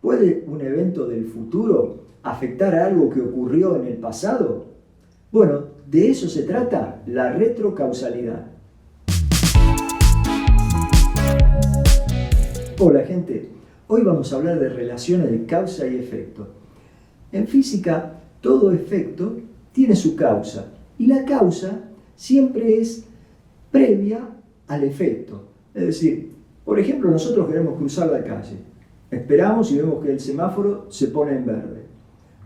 ¿Puede un evento del futuro afectar a algo que ocurrió en el pasado? Bueno, de eso se trata la retrocausalidad. Hola gente, hoy vamos a hablar de relaciones de causa y efecto. En física, todo efecto tiene su causa y la causa siempre es previa al efecto. Es decir, por ejemplo, nosotros queremos cruzar la calle. Esperamos y vemos que el semáforo se pone en verde.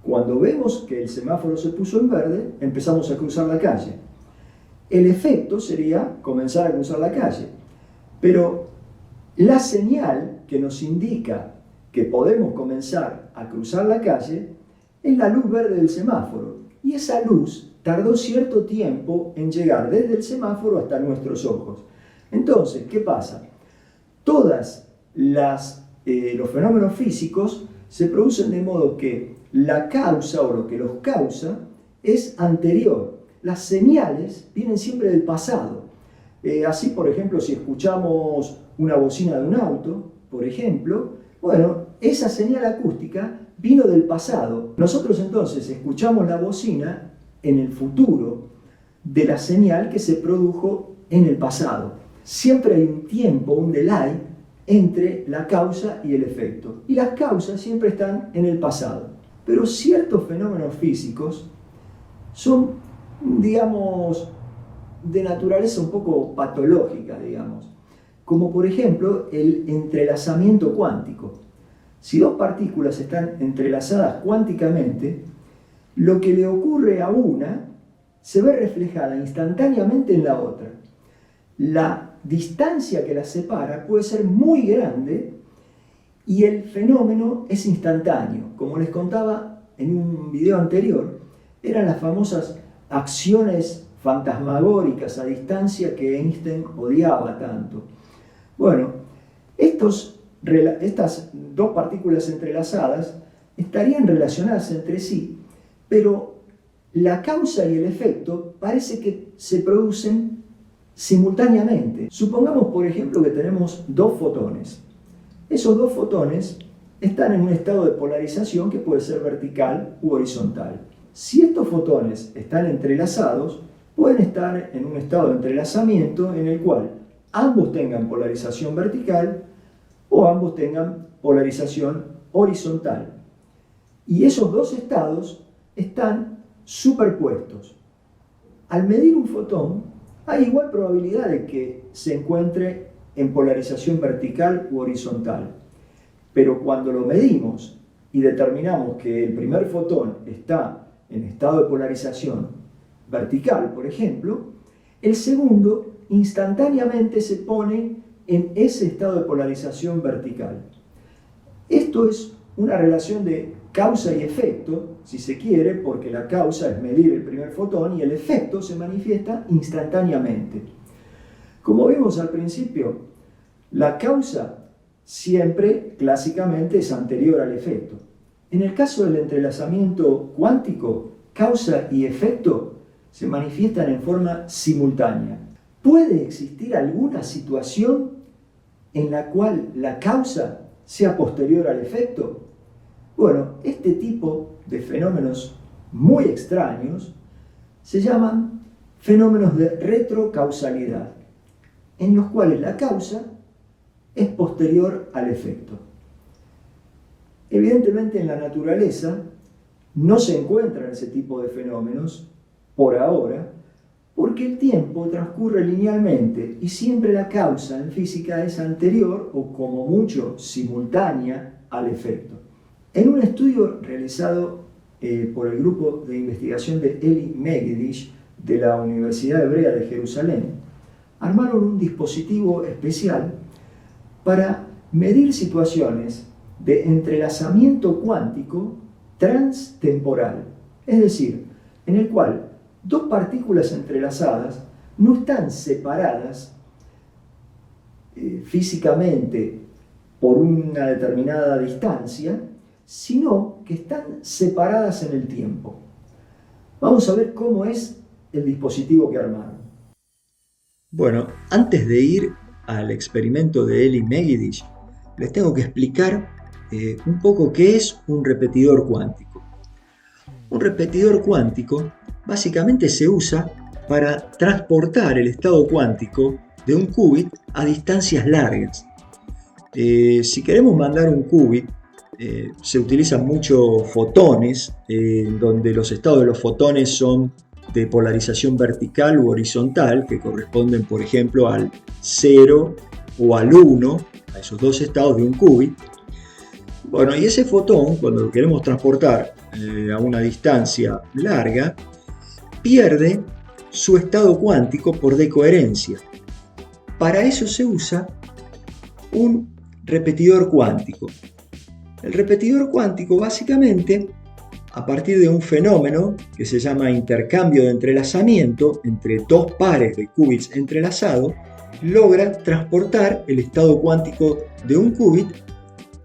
Cuando vemos que el semáforo se puso en verde, empezamos a cruzar la calle. El efecto sería comenzar a cruzar la calle. Pero la señal que nos indica que podemos comenzar a cruzar la calle es la luz verde del semáforo. Y esa luz tardó cierto tiempo en llegar desde el semáforo hasta nuestros ojos. Entonces, ¿qué pasa? Todos los fenómenos físicos se producen de modo que la causa o lo que los causa es anterior. Las señales vienen siempre del pasado. Así, por ejemplo, si escuchamos una bocina de un auto, por ejemplo, bueno, esa señal acústica vino del pasado. Nosotros entonces escuchamos la bocina en el futuro de la señal que se produjo en el pasado. Siempre hay un tiempo, un delay entre la causa y el efecto. Y las causas siempre están en el pasado. Pero ciertos fenómenos físicos son, digamos, de naturaleza un poco patológica, digamos. Como por ejemplo el entrelazamiento cuántico. Si dos partículas están entrelazadas cuánticamente, lo que le ocurre a una se ve reflejada instantáneamente en la otra. La distancia que las separa puede ser muy grande y el fenómeno es instantáneo. Como les contaba en un video anterior, eran las famosas acciones fantasmagóricas a distancia que Einstein odiaba tanto. Bueno, estas dos partículas entrelazadas estarían relacionadas entre sí, pero la causa y el efecto parece que se producen simultáneamente. Supongamos, por ejemplo, que tenemos dos fotones. Esos dos fotones están en un estado de polarización que puede ser vertical u horizontal. Si estos fotones están entrelazados, pueden estar en un estado de entrelazamiento en el cual ambos tengan polarización vertical o ambos tengan polarización horizontal. Y esos dos estados están superpuestos. Al medir un fotón, hay igual probabilidad de que se encuentre en polarización vertical u horizontal. Pero cuando lo medimos y determinamos que el primer fotón está en estado de polarización vertical, por ejemplo, el segundo instantáneamente se pone en ese estado de polarización vertical. Esto es una relación de causa y efecto, si se quiere, porque la causa es medir el primer fotón y el efecto se manifiesta instantáneamente. Como vimos al principio, la causa siempre, clásicamente, es anterior al efecto. En el caso del entrelazamiento cuántico, causa y efecto se manifiestan en forma simultánea. ¿Puede existir alguna situación en la cual la causa sea posterior al efecto? Bueno, este tipo de fenómenos muy extraños se llaman fenómenos de retrocausalidad, en los cuales la causa es posterior al efecto. Evidentemente en la naturaleza no se encuentran ese tipo de fenómenos por ahora, porque el tiempo transcurre linealmente y siempre la causa en física es anterior o como mucho simultánea al efecto. En un estudio realizado por el grupo de investigación de Eli Megiddish de la Universidad Hebrea de Jerusalén, armaron un dispositivo especial para medir situaciones de entrelazamiento cuántico transtemporal, es decir, en el cual dos partículas entrelazadas no están separadas físicamente por una determinada distancia, sino que están separadas en el tiempo. Vamos a ver cómo es el dispositivo que armaron. Bueno, antes de ir al experimento de Eli Megiddish, les tengo que explicar un poco qué es un repetidor cuántico. Un repetidor cuántico básicamente se usa para transportar el estado cuántico de un qubit a distancias largas. Si queremos mandar un qubit, se utilizan muchos fotones, donde los estados de los fotones son de polarización vertical u horizontal, que corresponden, por ejemplo, al 0 o al 1, a esos dos estados de un qubit. Bueno, y ese fotón, cuando lo queremos transportar a una distancia larga, pierde su estado cuántico por decoherencia. Para eso se usa un repetidor cuántico. El repetidor cuántico básicamente, a partir de un fenómeno que se llama intercambio de entrelazamiento entre dos pares de qubits entrelazados, logra transportar el estado cuántico de un qubit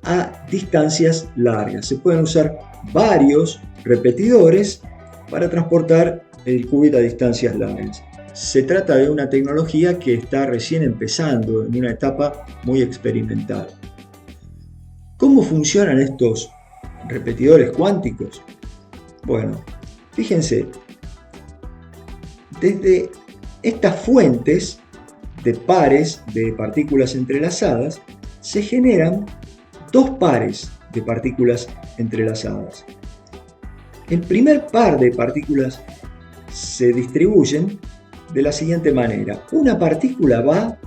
a distancias largas. Se pueden usar varios repetidores para transportar el qubit a distancias largas. Se trata de una tecnología que está recién empezando, en una etapa muy experimental. ¿Cómo funcionan estos repetidores cuánticos? Bueno, fíjense, desde estas fuentes de pares de partículas entrelazadas se generan dos pares de partículas entrelazadas. El primer par de partículas se distribuyen de la siguiente manera. Una partícula va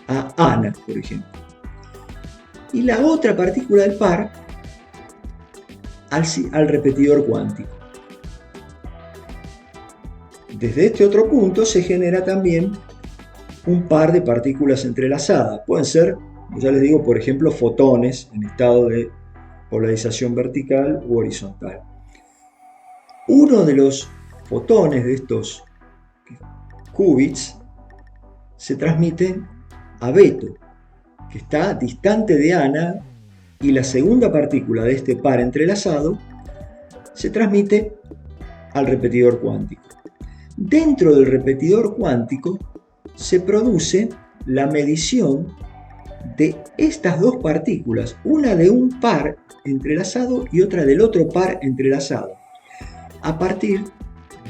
a Ana, por ejemplo, y la otra partícula del par al repetidor cuántico. Desde este otro punto se genera también un par de partículas entrelazadas. Pueden ser, como ya les digo, por ejemplo, fotones en estado de polarización vertical u horizontal. Uno de los fotones de estos qubits se transmite a Beto, que está distante de Ana, y la segunda partícula de este par entrelazado se transmite al repetidor cuántico. Dentro del repetidor cuántico se produce la medición de estas dos partículas, una de un par entrelazado y otra del otro par entrelazado, a partir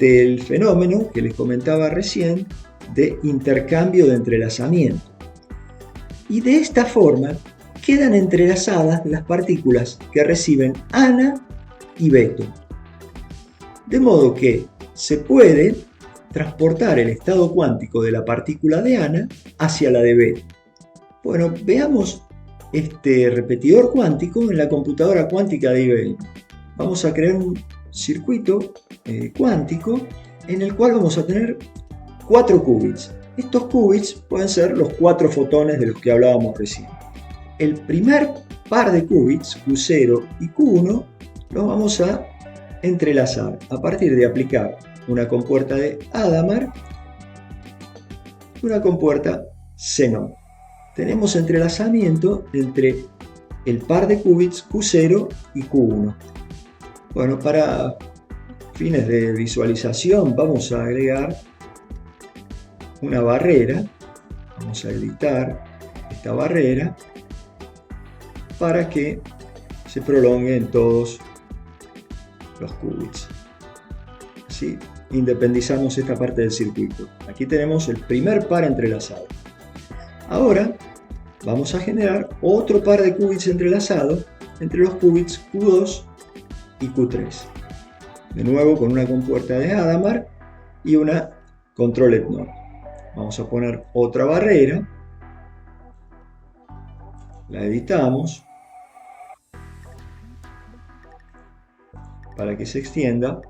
del fenómeno que les comentaba recién de intercambio de entrelazamiento. Y de esta forma quedan entrelazadas las partículas que reciben Ana y Beto. De modo que se puede transportar el estado cuántico de la partícula de Ana hacia la de Beto. Bueno, veamos este repetidor cuántico en la computadora cuántica de IBM. Vamos a crear un circuito cuántico en el cual vamos a tener 4 qubits. Estos qubits pueden ser los 4 fotones de los que hablábamos recién. El primer par de qubits, Q0 y Q1, los vamos a entrelazar a partir de aplicar una compuerta de Hadamard y una compuerta Zenon. Tenemos entrelazamiento entre el par de qubits Q0 y Q1. Bueno, para fines de visualización vamos a agregar una barrera. Vamos a editar esta barrera para que se prolongue en todos los qubits. Así independizamos esta parte del circuito. Aquí tenemos el primer par entrelazado. Ahora vamos a generar otro par de qubits entrelazados entre los qubits Q2 y Q3. De nuevo con una compuerta de Hadamard y una control NOR. Vamos a poner otra barrera. La editamos para que se extienda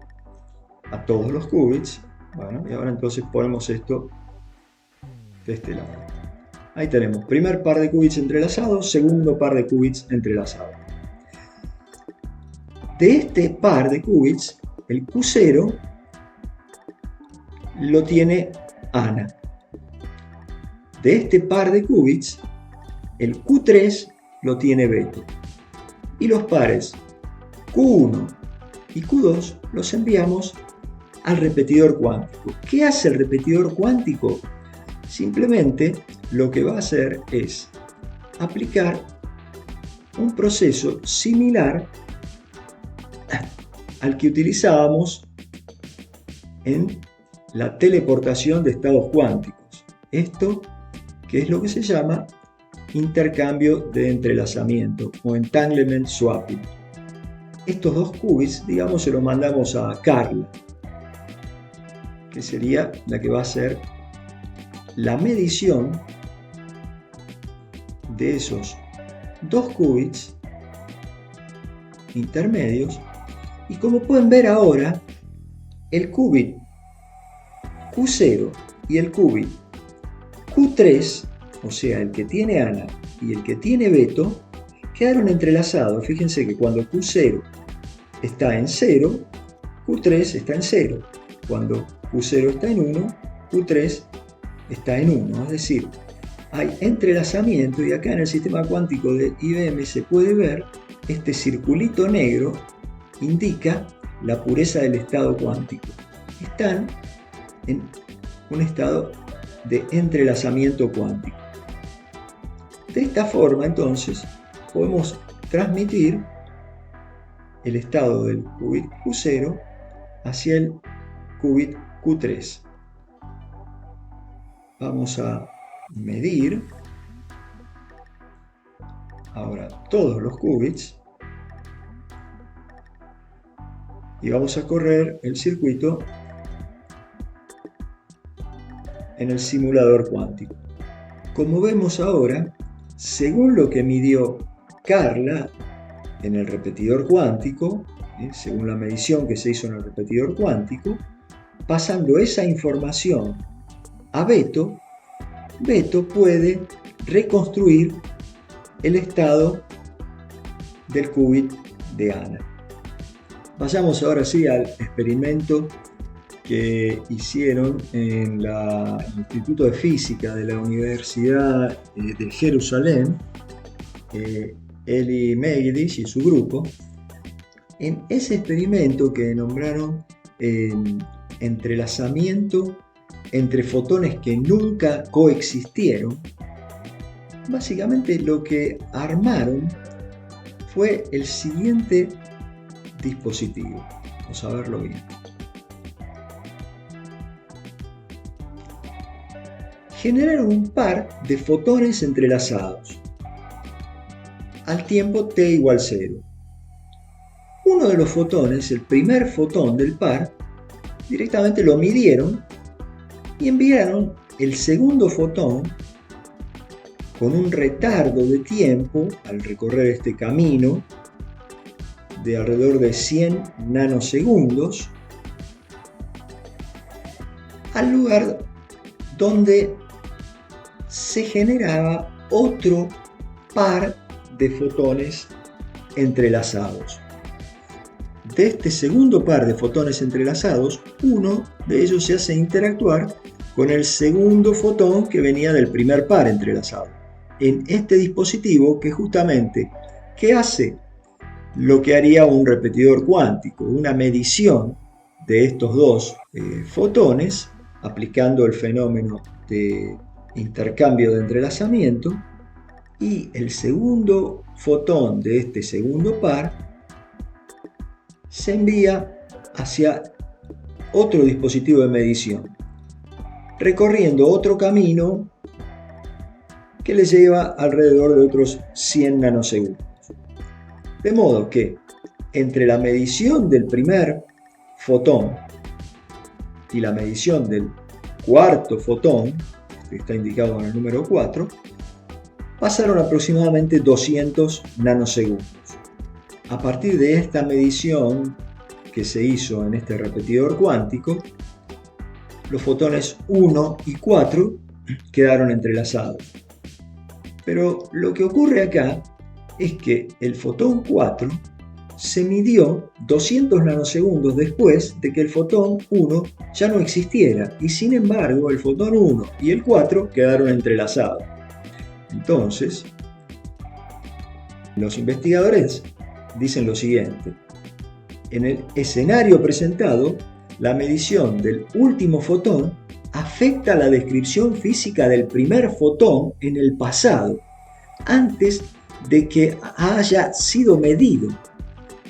a todos los qubits. Bueno, y ahora entonces ponemos esto de este lado. Ahí tenemos primer par de qubits entrelazados, segundo par de qubits entrelazados. De este par de qubits, el Q0 lo tiene Ana. De este par de qubits, el Q3 lo tiene Beto. Y los pares Q1 y Q2 los enviamos al repetidor cuántico. ¿Qué hace el repetidor cuántico? Simplemente lo que va a hacer es aplicar un proceso similar al que utilizábamos en la teleportación de estados cuánticos. Esto que es lo que se llama intercambio de entrelazamiento o entanglement swapping. Estos dos qubits, digamos, se los mandamos a Carla, que sería la que va a hacer la medición de esos dos qubits intermedios. Y como pueden ver ahora, el qubit Q0 y el qubit Q3, o sea, el que tiene Ana y el que tiene Beto, quedaron entrelazados. Fíjense que cuando Q0 está en 0, Q3 está en 0. Cuando Q0 está en 1, Q3 está en 1. Es decir, hay entrelazamiento, y acá en el sistema cuántico de IBM se puede ver este circulito negro indica la pureza del estado cuántico. Están en un estado de entrelazamiento cuántico. De esta forma, entonces, podemos transmitir el estado del qubit Q0 hacia el qubit Q3. Vamos a medir ahora todos los qubits y vamos a correr el circuito en el simulador cuántico. Como vemos ahora, según lo que midió Carla en el repetidor cuántico, según la medición que se hizo en el repetidor cuántico, pasando esa información a Beto, Beto puede reconstruir el estado del qubit de Ana. Vayamos ahora sí al experimento que hicieron en el Instituto de Física de la Universidad de Jerusalén, Eli Megiddish y su grupo. En ese experimento que nombraron entrelazamiento entre fotones que nunca coexistieron, básicamente lo que armaron fue el siguiente dispositivo. Vamos a verlo bien. Generaron un par de fotones entrelazados al tiempo t igual 0. Uno de los fotones, el primer fotón del par, directamente lo midieron y enviaron el segundo fotón con un retardo de tiempo al recorrer este camino de alrededor de 100 nanosegundos al lugar donde se generaba otro par de fotones entrelazados. De este segundo par de fotones entrelazados, uno de ellos se hace interactuar con el segundo fotón que venía del primer par entrelazado. En este dispositivo que justamente, ¿qué hace? Lo que haría un repetidor cuántico, una medición de estos dos fotones, aplicando el fenómeno de intercambio de entrelazamiento, y el segundo fotón de este segundo par se envía hacia otro dispositivo de medición, recorriendo otro camino que le lleva alrededor de otros 100 nanosegundos. De modo que entre la medición del primer fotón y la medición del cuarto fotón, que está indicado en el número 4, pasaron aproximadamente 200 nanosegundos. A partir de esta medición que se hizo en este repetidor cuántico, los fotones 1 y 4 quedaron entrelazados. Pero lo que ocurre acá es que el fotón 4 se midió 200 nanosegundos después de que el fotón 1 ya no existiera, y sin embargo el fotón 1 y el 4 quedaron entrelazados. Entonces, los investigadores dicen lo siguiente: en el escenario presentado, la medición del último fotón afecta la descripción física del primer fotón en el pasado, antes de que haya sido medido.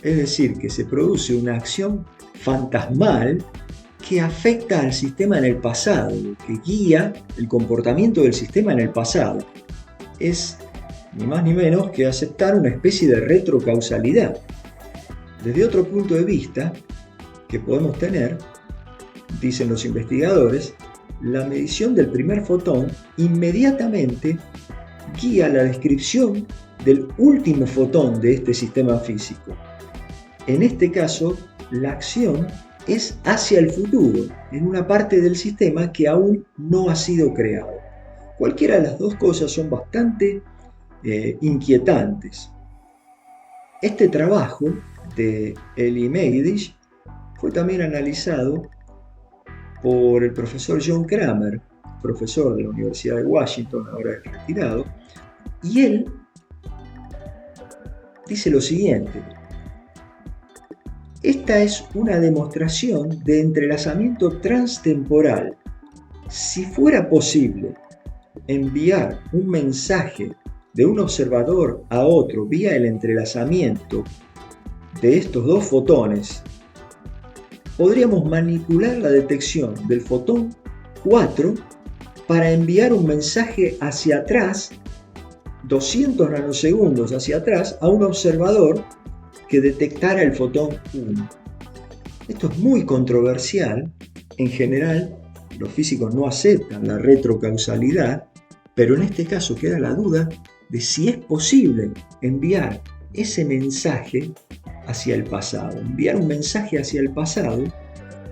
Es decir, que se produce una acción fantasmal que afecta al sistema en el pasado, que guía el comportamiento del sistema en el pasado. Es ni más ni menos que aceptar una especie de retrocausalidad. Desde otro punto de vista que podemos tener, dicen los investigadores, la medición del primer fotón inmediatamente guía la descripción del último fotón de este sistema físico. En este caso, la acción es hacia el futuro, en una parte del sistema que aún no ha sido creado. Cualquiera de las dos cosas son bastante inquietantes. Este trabajo de Elie Megidish fue también analizado por el profesor John Kramer, profesor de la Universidad de Washington, ahora retirado, y él dice lo siguiente: esta es una demostración de entrelazamiento transtemporal. Si fuera posible enviar un mensaje de un observador a otro vía el entrelazamiento de estos dos fotones, podríamos manipular la detección del fotón 4 para enviar un mensaje hacia atrás, 200 nanosegundos hacia atrás, a un observador que detectara el fotón 1. Esto es muy controversial. En general, los físicos no aceptan la retrocausalidad, pero en este caso queda la duda de si es posible enviar ese mensaje hacia el pasado. Enviar un mensaje hacia el pasado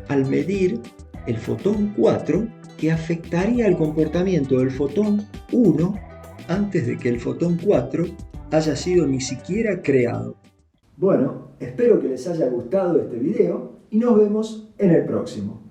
al medir el fotón 4 que afectaría el comportamiento del fotón 1 antes de que el fotón 4 haya sido ni siquiera creado. Bueno, espero que les haya gustado este video y nos vemos en el próximo.